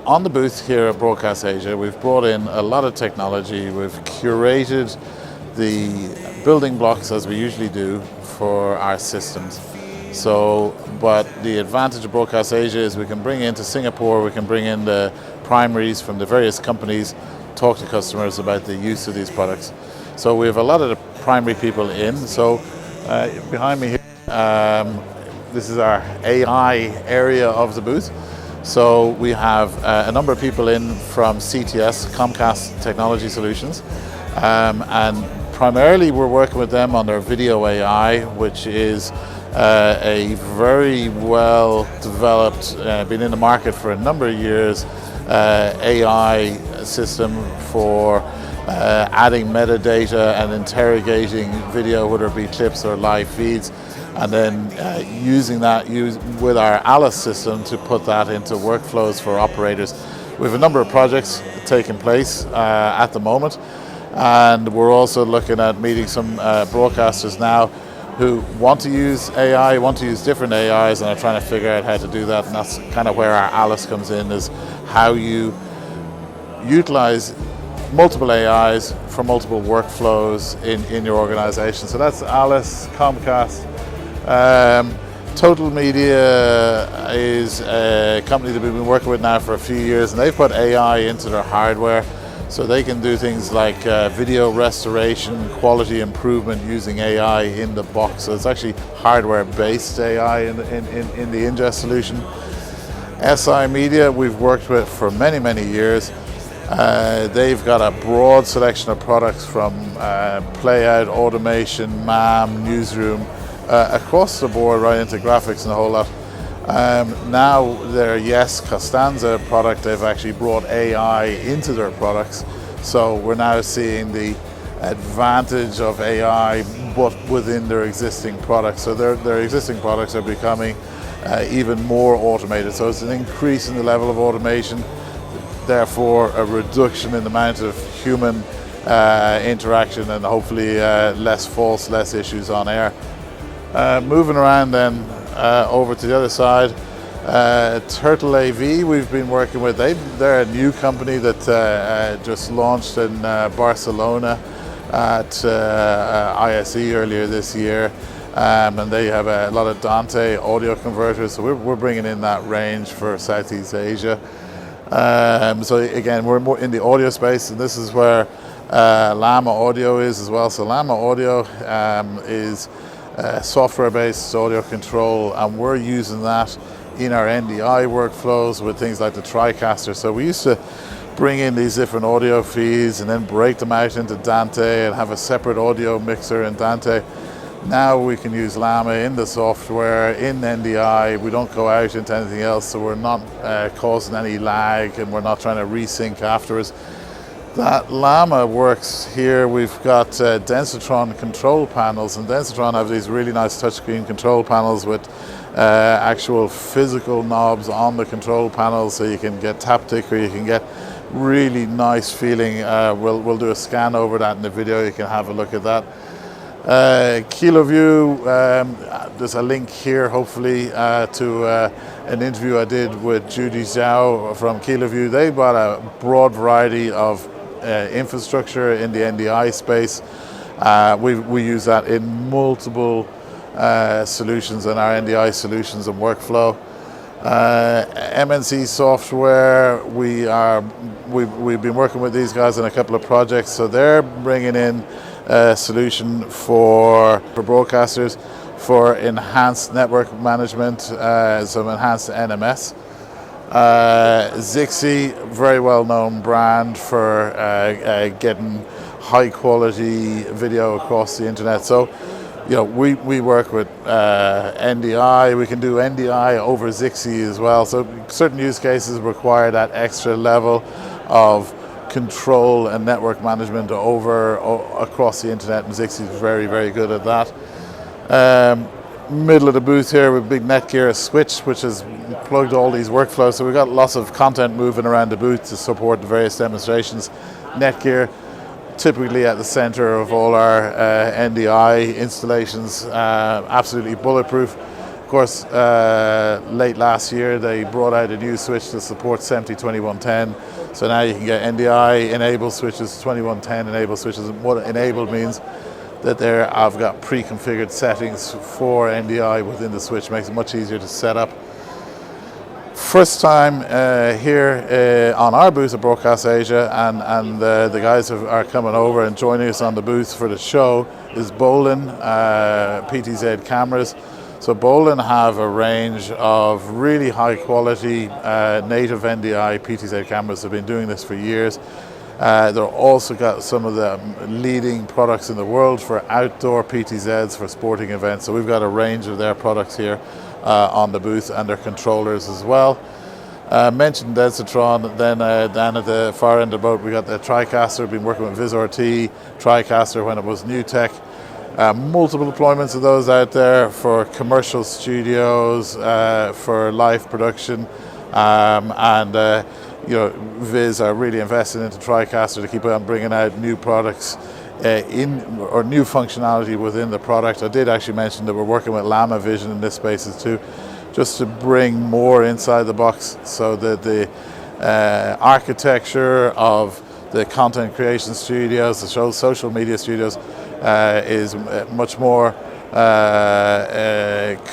On the booth here at BroadcastAsia, we've brought in a lot of technology. We've curated the building blocks as we usually do for our systems. But the advantage of BroadcastAsia is we can bring into Singapore, we can bring in the primaries from the various companies, talk to customers about the use of these products. So we have a lot of the primary people in. So behind me here, this is our AI area of the booth. So we have a number of people in from CTS, Comcast Technology Solutions, and primarily we're working with them on their video AI, which is a very well developed, been in the market for a number of years, AI system for adding metadata and interrogating video, whether it be clips or live feeds, and then using that with our Alice system to put that into workflows for operators. We have a number of projects taking place at the moment, and we're also looking at meeting some broadcasters now who want to use AI, want to use different AIs, and are trying to figure out how to do that. And that's kind of where our Alice comes in, is how you utilize multiple AIs for multiple workflows in your organization. So that's Alice, Comcast. Total Media is a company that we've been working with now for a few years, and they've put AI into their hardware, so they can do things like video restoration, quality improvement using AI in the box. So it's actually hardware-based AI in the ingest solution. SI Media we've worked with for many, many years. They've got a broad selection of products from playout, automation, MAM, newsroom, across the board, right into graphics and a whole lot. Now their Costanza product, they've actually brought AI into their products. So we're now seeing the advantage of AI, but within their existing products. So their existing products are becoming even more automated. So it's an increase in the level of automation, therefore a reduction in the amount of human interaction, and hopefully less issues on air. Moving around then over to the other side, Turtle AV we've been working with. They're a new company that just launched in Barcelona at ISE earlier this year, and they have a lot of Dante audio converters, so we're bringing in that range for Southeast Asia. So again, we're more in the audio space, and this is where Llama Audio is as well. So Llama Audio is software-based audio control, and we're using that in our NDI workflows with things like the TriCaster. So we used to bring in these different audio feeds and then break them out into Dante and have a separate audio mixer in Dante. Now we can use Llama in the software, in NDI. We don't go out into anything else, so we're not causing any lag, and we're not trying to resync afterwards. That Llama works here. We've got Densitron control panels, and Densitron have these really nice touchscreen control panels with actual physical knobs on the control panel, so you can get taptic, or you can get really nice feeling. We'll do a scan over that in the video. You can have a look at that. KiloView, there's a link here hopefully to an interview I did with Judy Zhao from KiloView. They bought a broad variety of infrastructure in the NDI space. We use that in multiple solutions in our NDI solutions and workflow. MNC Software, we've been working with these guys on a couple of projects, so they're bringing in a solution for broadcasters for enhanced network management, some enhanced NMS. Zixi, very well-known brand for getting high-quality video across the internet. So, you know, we work with NDI. We can do NDI over Zixi as well. So certain use cases require that extra level of control and network management across the internet, and Zixi is very, very good at that. Middle of the booth here with big Netgear switch, which has plugged all these workflows. So we've got lots of content moving around the booth to support the various demonstrations. Netgear typically at the center of all our NDI installations, absolutely bulletproof. course, late last year they brought out a new switch to support SMPTE 2110. So now you can get NDI enabled switches, 2110 enabled switches. And what enabled means that I've got pre-configured settings for NDI within the switch, makes it much easier to set up. First time here on our booth at BroadcastAsia, and the guys are coming over and joining us on the booth for the show is Bolin PTZ cameras. So Bolin have a range of really high quality native NDI PTZ cameras. They've been doing this for years. They've also got some of the leading products in the world for outdoor PTZs for sporting events. So we've got a range of their products here on the booth, and their controllers as well. Mentioned Densitron, then down at the far end of the boat we got the TriCaster. Been working with VisRT, TriCaster when it was new tech. Multiple deployments of those out there for commercial studios, for live production, and Viz are really investing into TriCaster to keep on bringing out new products or new functionality within the product. I did actually mention that we're working with Llama Vision in this spaces too, just to bring more inside the box, so that the architecture of the content creation studios, the social media studios, is much more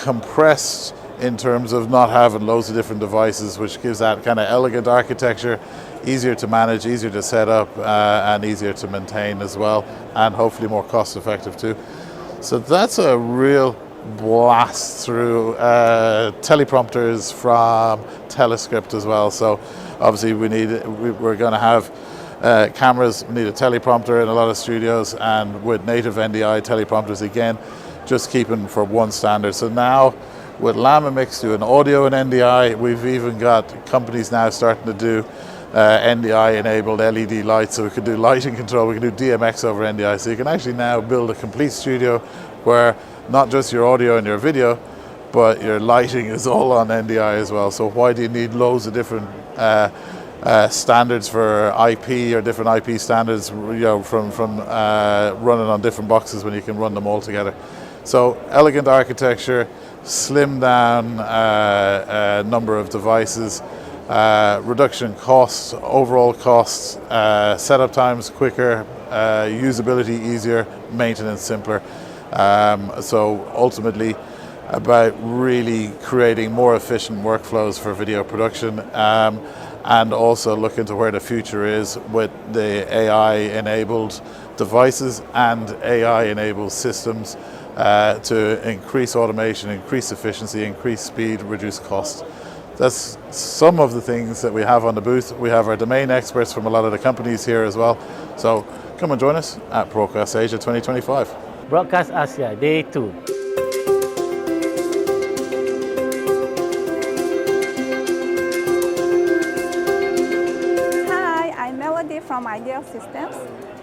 compressed in terms of not having loads of different devices, which gives that kind of elegant architecture, easier to manage, easier to set up, and easier to maintain as well, and hopefully more cost effective too. So that's a real blast through teleprompters from Telescript as well. So obviously we're going to have cameras. We need a teleprompter in a lot of studios, and with native NDI teleprompters again, just keeping for one standard. So now with Llama Mix doing audio and NDI, we've even got companies now starting to do NDI enabled LED lights, so we can do lighting control, we can do DMX over NDI. So you can actually now build a complete studio where not just your audio and your video, but your lighting is all on NDI as well. So why do you need loads of different standards for IP, or different IP standards, from running on different boxes when you can run them all together? So elegant architecture, slim down number of devices, reduction costs, overall costs, setup times quicker, usability easier, maintenance simpler. So ultimately about really creating more efficient workflows for video production, and also look into where the future is with the AI-enabled devices and AI-enabled systems to increase automation, increase efficiency, increase speed, reduce cost. That's some of the things that we have on the booth. We have our domain experts from a lot of the companies here as well. So come and join us at BroadcastAsia 2025. BroadcastAsia Day 2. Hi, I'm Melody from Ideal Systems.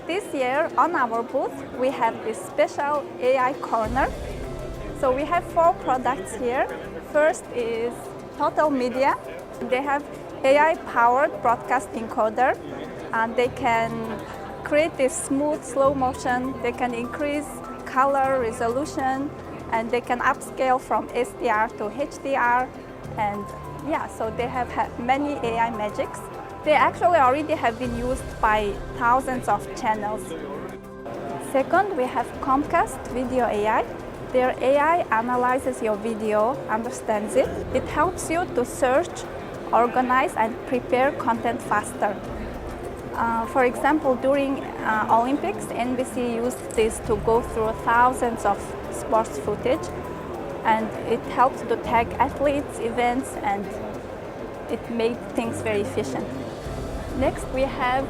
This year on our booth we have this special AI corner. So we have 4 products here. First is Total Media. They have AI-powered broadcast encoder, and they can create this smooth slow motion. They can increase color resolution, and they can upscale from SDR to HDR, and so they have many AI magics. They actually already have been used by thousands of channels. Second, we have Comcast Video AI. Their AI analyzes your video, understands it. It helps you to search, organize, and prepare content faster. For example, during Olympics, NBC used this to go through thousands of sports footage, and it helped to tag athletes, events, and it made things very efficient. Next, we have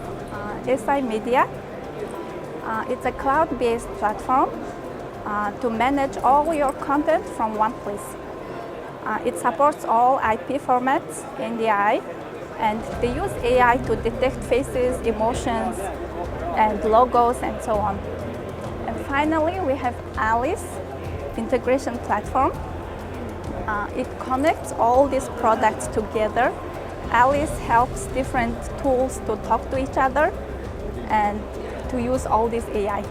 SI Media. It's a cloud-based platform to manage all your content from one place. It supports all IP formats, NDI, and they use AI to detect faces, emotions, and logos, and so on. And finally, we have Alice integration platform. It connects all these products together. Alice helps different tools to talk to each other and to use all this AI.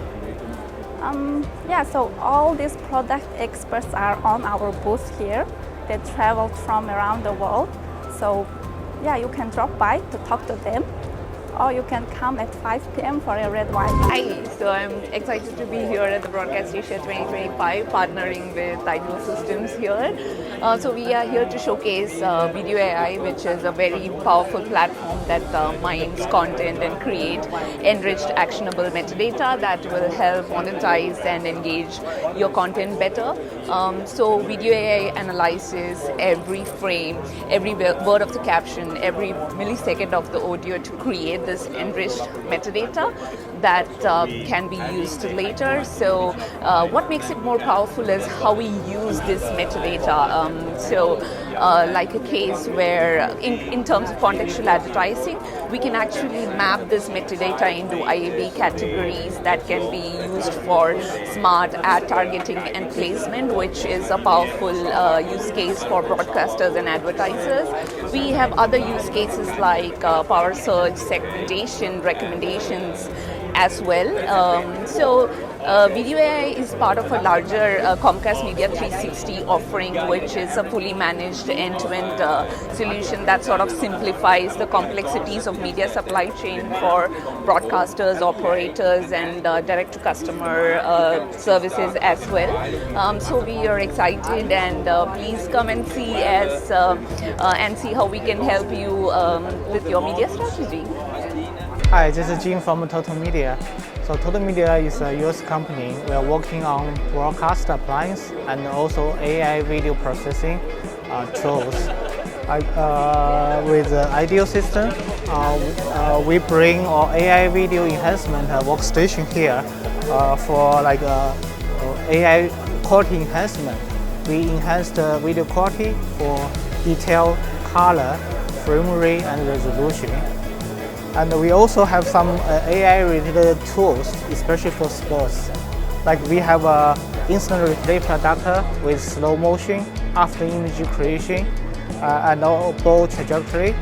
Yeah, so all these product experts are on our booth here. They traveled from around the world. So yeah, you can drop by to talk to them, or you can come at 5 p.m. for a red wine. Hi, so I'm excited to be here at the BroadcastAsia 2025, partnering with Ideal Systems here. So we are here to showcase Video AI, which is a very powerful platform that mines content and create enriched actionable metadata that will help monetize and engage your content better. So Video AI analyzes every frame, every word of the caption, every millisecond of the audio to create this enriched metadata that can be used later. So what makes it more powerful is how we use this metadata. Like a case where in terms of contextual advertising, we can actually map this metadata into IAB categories that can be used for smart ad targeting and placement, which is a powerful use case for broadcasters and advertisers. We have other use cases like power search, segmentation, recommendations as well. Video AI is part of a larger Comcast Media 360 offering, which is a fully managed end-to-end solution that sort of simplifies the complexities of media supply chain for broadcasters, operators, and direct-to-customer services as well. So we are excited, and please come and see us and see how we can help you with your media strategy. Hi, this is Jim from Total Media. So Total Media is a US company. We are working on broadcast appliance and also AI video processing tools. With the Ideal System, we bring our AI video enhancement workstation here for like AI quality enhancement. We enhance the video quality for detail, color, frame rate, and resolution. And we also have some AI-related tools, especially for sports. Like we have instant replay predictor with slow motion, after image creation, and ball trajectory.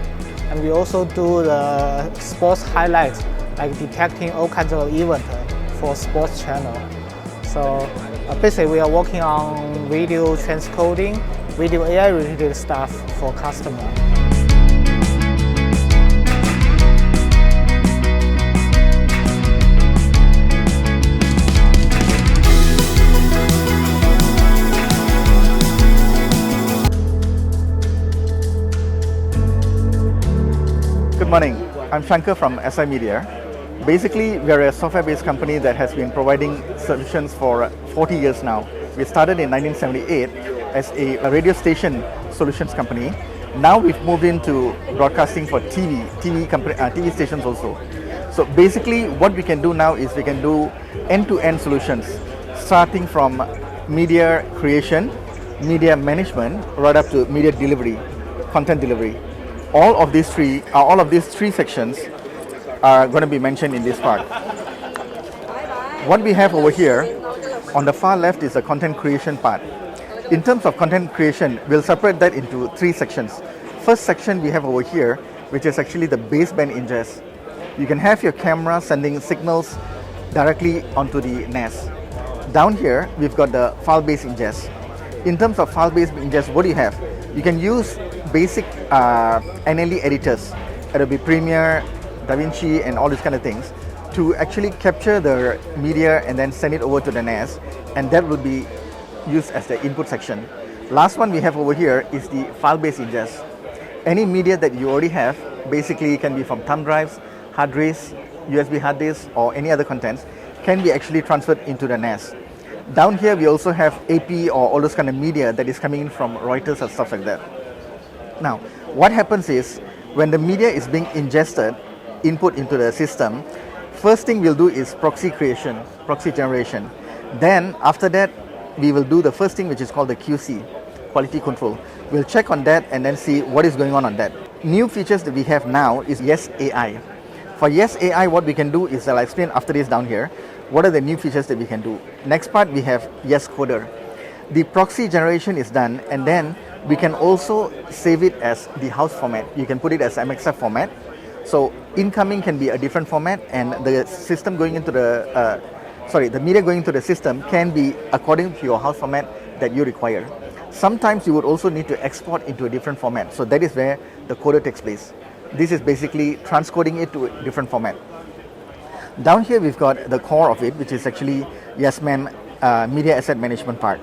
And we also do the sports highlights, like detecting all kinds of events for sports channel. So basically, we are working on video transcoding, video AI-related stuff for customers. Good morning, I'm Shankar from SI Media. Basically, we are a software-based company that has been providing solutions for 40 years now. We started in 1978 as a radio station solutions company. Now we've moved into broadcasting for TV stations also. So basically, what we can do now is we can do end-to-end solutions, starting from media creation, media management, right up to media delivery, content delivery. All of these three sections are going to be mentioned in this part. What we have over here on the far left is the content creation part. In terms of content creation, we'll separate that into three sections. First section we have over here, which is actually the baseband ingest. You can have your camera sending signals directly onto the NAS. Down here, we've got the file-based ingest. In terms of file-based ingest, what do you have? You can use basic NLE editors, Adobe Premiere, DaVinci, and all these kind of things to actually capture the media and then send it over to the NAS, and that will be used as the input section. Last one we have over here is the file-based ingest. Any media that you already have, basically can be from thumb drives, hard disks, USB hard disks, or any other contents, can be actually transferred into the NAS. Down here we also have AP or all those kind of media that is coming in from Reuters or stuff like that. Now, what happens is when the media is being ingested, input into the system, first thing we'll do is proxy creation, proxy generation. Then after that, we will do the first thing which is called the QC, quality control. We'll check on that and then see what is going on that. New features that we have now is Yes AI. For Yes AI, what we can do is, I'll explain after this down here, what are the new features that we can do. Next part, we have Yes Coder. The proxy generation is done, and then we can also save it as the house format. You can put it as MXF format. So incoming can be a different format, and the system going into the the media going to the system can be according to your house format that you require. Sometimes you would also need to export into a different format. So that is where the coder takes place. This is basically transcoding it to a different format. Down here we've got the core of it, which is actually Yes Ma'am media asset management part.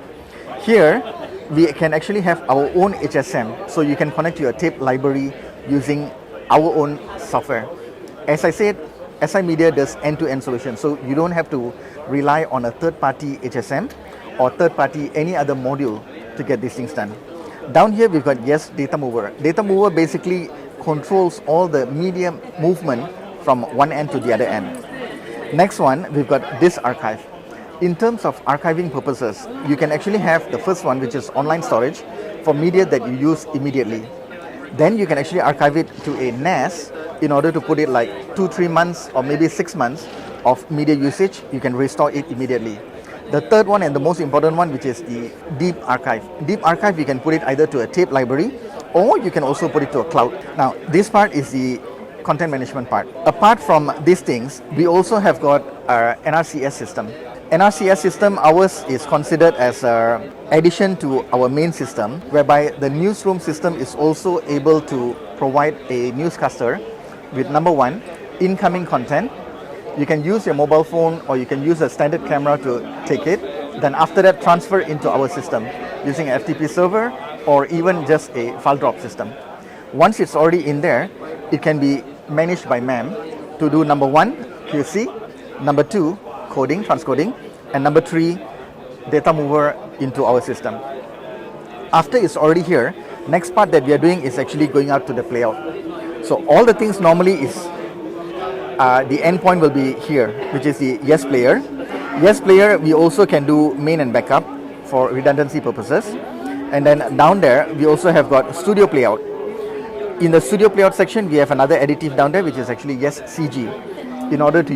Here we can actually have our own HSM, so you can connect to your tape library using our own software. As I said, SI Media does end-to-end solution, so you don't have to rely on a third-party HSM or third-party any other module to get these things done. Down here we've got Yes Data Mover. Data Mover basically controls all the media movement from one end to the other end. Next one, we've got Disk Archive. In terms of archiving purposes, you can actually have the first one, which is online storage for media that you use immediately. Then you can actually archive it to a NAS in order to put it like 2-3 months or maybe 6 months of media usage. You can restore it immediately. The third one and the most important one, which is the Deep Archive. Deep Archive, you can put it either to a tape library or you can also put it to a cloud. Now, this part is the content management part. Apart from these things, we also have got our NRCS system. NRCS system, ours is considered as an addition to our main system, whereby the newsroom system is also able to provide a newscaster with number one, incoming content. You can use your mobile phone or you can use a standard camera to take it. Then after that, transfer into our system using an FTP server or even just a file drop system. Once it's already in there, it can be managed by MAM to do number one, QC, number two, coding, transcoding, and number three, data mover into our system. After it's already here, next part that we are doing is actually going out to the playout. So all the things normally is the endpoint will be here, which is the Yes Player. Yes Player, we also can do main and backup for redundancy purposes. And then down there, we also have got Studio Playout. In the Studio Playout section, we have another additive down there, which is actually Yes CG. In order to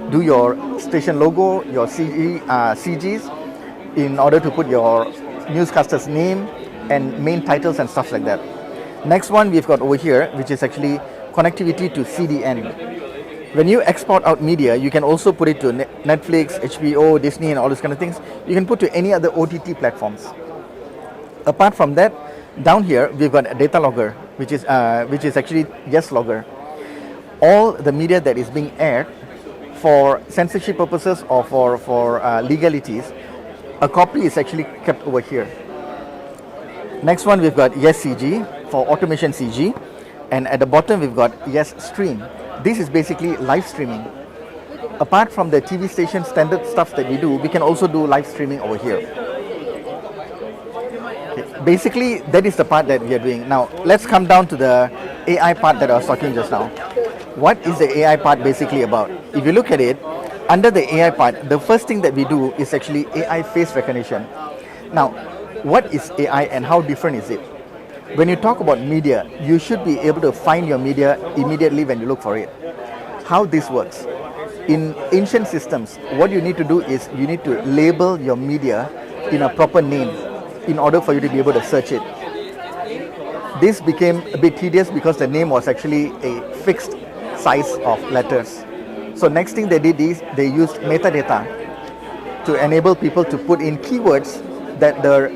do your station logo, your CGs, in order to put your newscaster's name and main titles and stuff like that. Next one we've got over here, which is actually connectivity to CDN. When you export out media, you can also put it to Netflix, HBO, Disney and all those kind of things. You can put to any other OTT platforms. Apart from that, down here we've got a data logger, which is actually Yes Logger. All the media that is being aired for censorship purposes or for legalities, a copy is actually kept over here. Next one we've got Yes CG for automation CG, and at the bottom we've got Yes Stream. This is basically live streaming. Apart from the TV station standard stuff that we do, we can also do live streaming over here. Okay. Basically, that is the part that we are doing. Now, let's come down to the AI part that I was talking just now. What is the AI part basically about? If you look at it, under the AI part, the first thing that we do is actually AI face recognition. Now, what is AI and how different is it? When you talk about media, you should be able to find your media immediately when you look for it. How this works? In ancient systems, what you need to do is you need to label your media in a proper name in order for you to be able to search it. This became a bit tedious because the name was actually a fixed size of letters. So next thing they did is they used metadata to enable people to put in keywords that the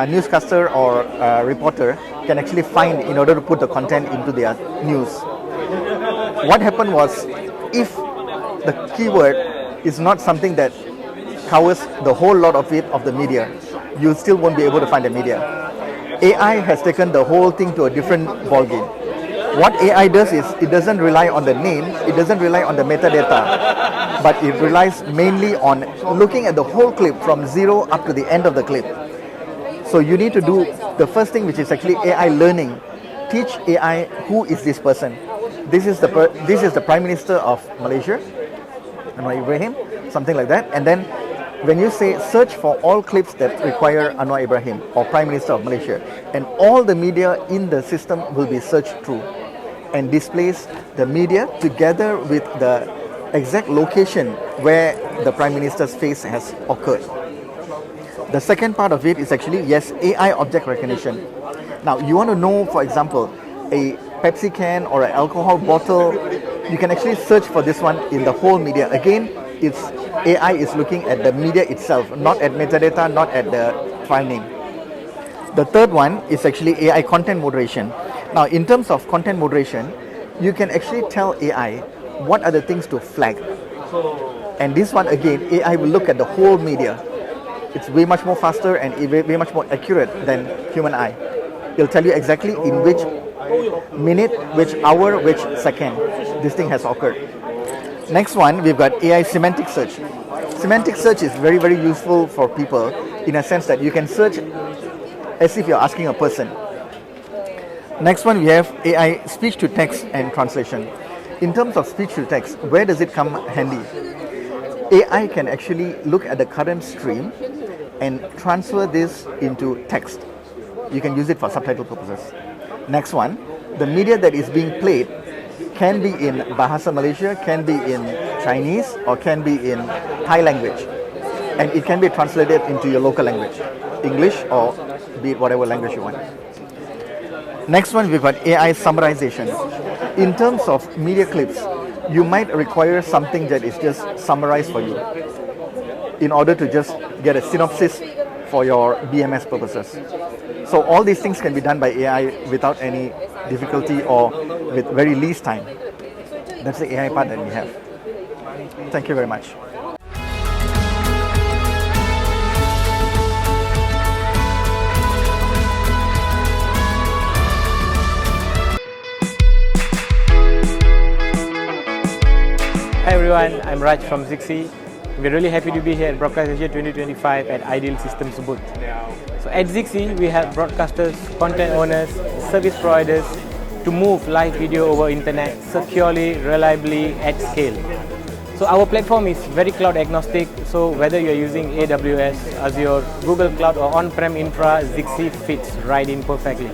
newscaster or reporter can actually find in order to put the content into their news. What happened was, if the keyword is not something that covers the whole lot of it of the media, you still won't be able to find the media. AI has taken the whole thing to a different ballgame. What AI does is it doesn't rely on the name, it doesn't rely on the metadata, but it relies mainly on looking at the whole clip from zero up to the end of the clip. So you need to do the first thing, which is actually AI learning. Teach AI who is this person. This is the Prime Minister of Malaysia, Anwar Ibrahim, something like that. And then when you say search for all clips that require Anwar Ibrahim or Prime Minister of Malaysia, and all the media in the system will be searched through and displays the media together with the exact location where the Prime Minister's face has occurred. The second part of it is actually, yes, AI object recognition. Now, you want to know, for example, a Pepsi can or an alcohol bottle, you can actually search for this one in the whole media. Again, it's AI is looking at the media itself, not at metadata, not at the file name. The third one is actually AI content moderation. Now, in terms of content moderation, you can actually tell AI what are the things to flag. And this one again, AI will look at the whole media. It's way much more faster and way much more accurate than human eye. It'll tell you exactly in which minute, which hour, which second this thing has occurred. Next one, we've got AI semantic search. Semantic search is very, very useful for people in a sense that you can search as if you're asking a person. Next one, we have AI speech to text and translation. In terms of speech to text, where does it come handy? AI can actually look at the current stream and transfer this into text. You can use it for subtitle purposes. Next one, the media that is being played can be in Bahasa Malaysia, can be in Chinese, or can be in Thai language. And it can be translated into your local language, English or be it whatever language you want. Next one, we've got AI summarization. In terms of media clips, you might require something that is just summarized for you in order to just get a synopsis for your BMS purposes. So all these things can be done by AI without any difficulty or with very least time. That's the AI part that we have. Thank you very much. Hi everyone, I'm Raj from Zixi. We're really happy to be here at BroadcastAsia 2025 at Ideal Systems booth. So at Zixi, we help broadcasters, content owners, service providers to move live video over internet securely, reliably, at scale. So our platform is very cloud agnostic, so whether you're using AWS, Azure, Google Cloud or on-prem infra, Zixi fits right in perfectly.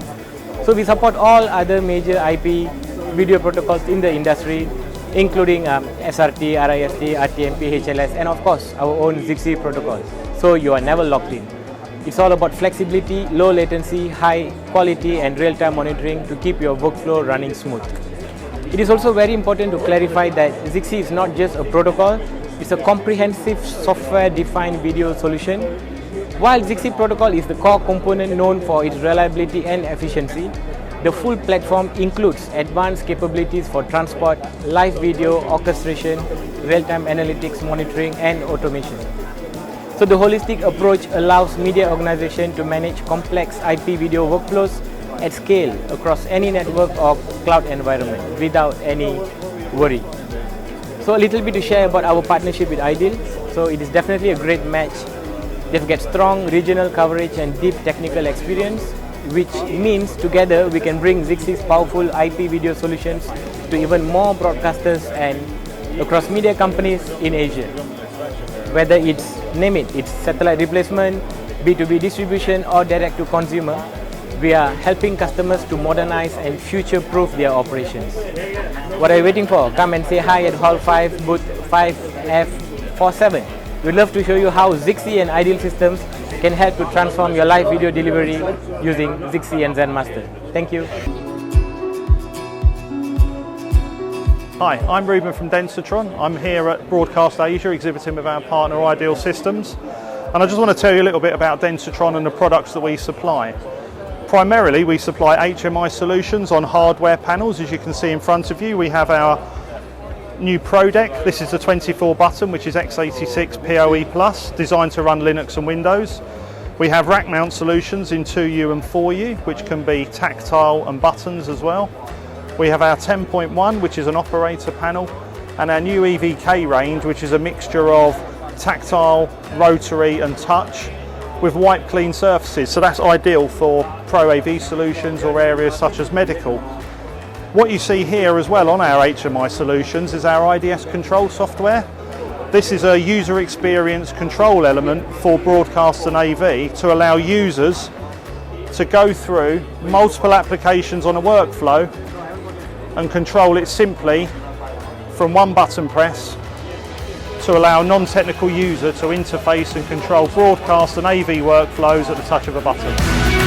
So we support all other major IP video protocols in the industry, including SRT, RIST, RTMP, HLS, and of course our own Zixi protocol. So you are never locked in. It's all about flexibility, low latency, high quality and real-time monitoring to keep your workflow running smooth. It is also very important to clarify that Zixi is not just a protocol, it's a comprehensive software-defined video solution. While Zixi protocol is the core component known for its reliability and efficiency, the full platform includes advanced capabilities for transport, live video, orchestration, real-time analytics, monitoring, and automation. So the holistic approach allows media organizations to manage complex IP video workflows at scale across any network or cloud environment without any worry. So a little bit to share about our partnership with Ideal. So it is definitely a great match. They've got strong regional coverage and deep technical experience, which means together we can bring Zixi's powerful IP video solutions to even more broadcasters and across media companies in Asia. Whether it's, name it, it's satellite replacement, B2B distribution or direct to consumer, we are helping customers to modernize and future-proof their operations. What are you waiting for? Come and say hi at Hall 5, booth 5F47. We'd love to show you how Zixi and Ideal Systems can help to transform your live video delivery using Zixi and ZenMaster. Thank you. Hi, I'm Ruben from Densitron. I'm here at BroadcastAsia exhibiting with our partner Ideal Systems. And I just want to tell you a little bit about Densitron and the products that we supply. Primarily, we supply HMI solutions on hardware panels. As you can see in front of you, we have our new Pro Deck. This is the 24 button, which is x86 PoE+, designed to run Linux and Windows. We have rack mount solutions in 2U and 4U, which can be tactile and buttons as well. We have our 10.1, which is an operator panel, and our new EVK range, which is a mixture of tactile, rotary and touch with wipe clean surfaces. So that's ideal for ProAV solutions or areas such as medical. What you see here as well on our HMI solutions is our IDS control software. This is a user experience control element for broadcast and AV to allow users to go through multiple applications on a workflow and control it simply from one button press to allow a non-technical user to interface and control broadcast and AV workflows at the touch of a button.